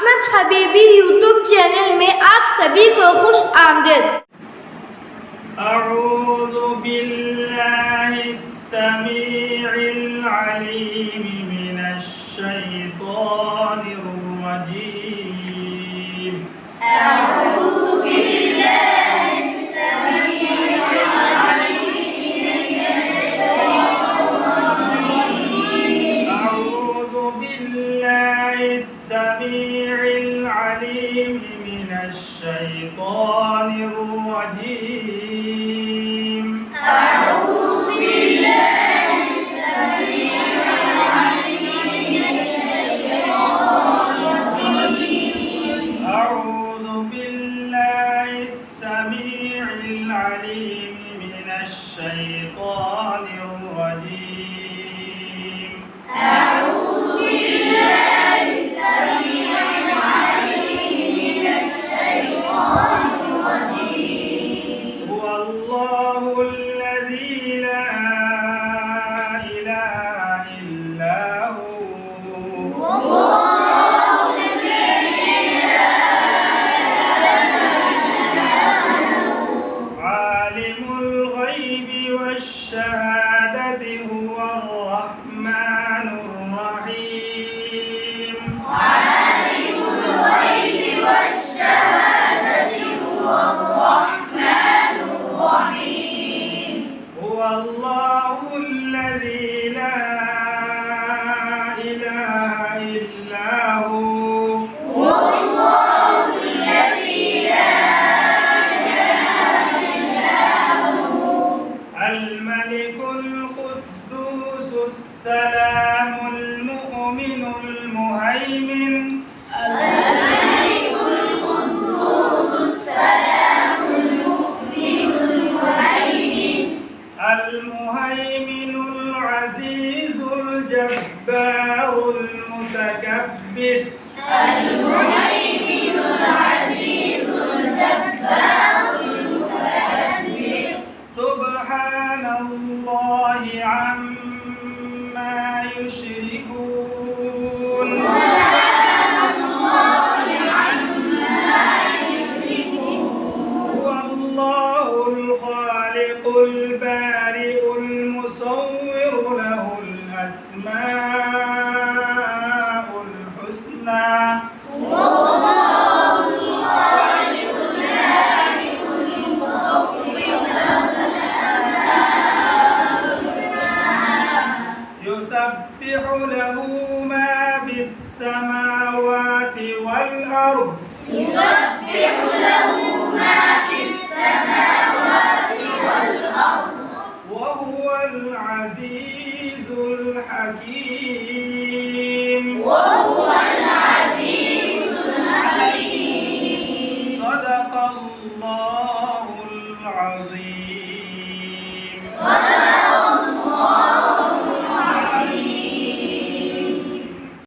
अहमद Habibi YouTube channel में आप सभी को खुश आमदीद। अऊज़ु बिल्लाहिस समीइल अलीम मिनश शैतानिर रजीम। अऊज़ु बिल्लाहिस समीइल अलीम मिनश शैतानिर रजीम। अऊज़ु बिल्लाहिस समीइल अलीम मिनश शैतानिर रजीम। अऊज़ु बिल्लाहिस समीइल अलीम मिनश शैतानिर रजीम। अऊज़ु बिल्लाहिस समीइल अलीम मिनश शैतानिर रजीम। अऊज़ु बिल्लाहिस समीइल अलीम मिनश शैतानिर रजीम। हुवल्लाहुल्लज़ी ला इलाहा इल्ला हु आलिमुल गैबि वश्शहादति हुवर रहमानुर रहीम। आलिमुल गैबि वश्शहादति हुवर रहमानुर रहीम। हुवल्लाहुल्लज़ी ला इलाहा इल्ला हु الملك القدوس السلام المؤمن المهيمن الملك القدوس السلام المؤمن المهيمن المهيمن العزيز الجبار المتكبر المهيمن العزيز الجبار المتكبر. سبحان الله عما يشركون. سبحان الله عما يشركون. هو الله الخالق البارئ المصور له الأسماء الحسنى. والله الخالق البارئ المصور له الأسماء الحسنى. يسبح له ما في السماوات والأرض. يسبح له ما في السماوات والأرض. وهو العزيز الحكيم. وهو العزيز الحكيم. صدق الله العظيم.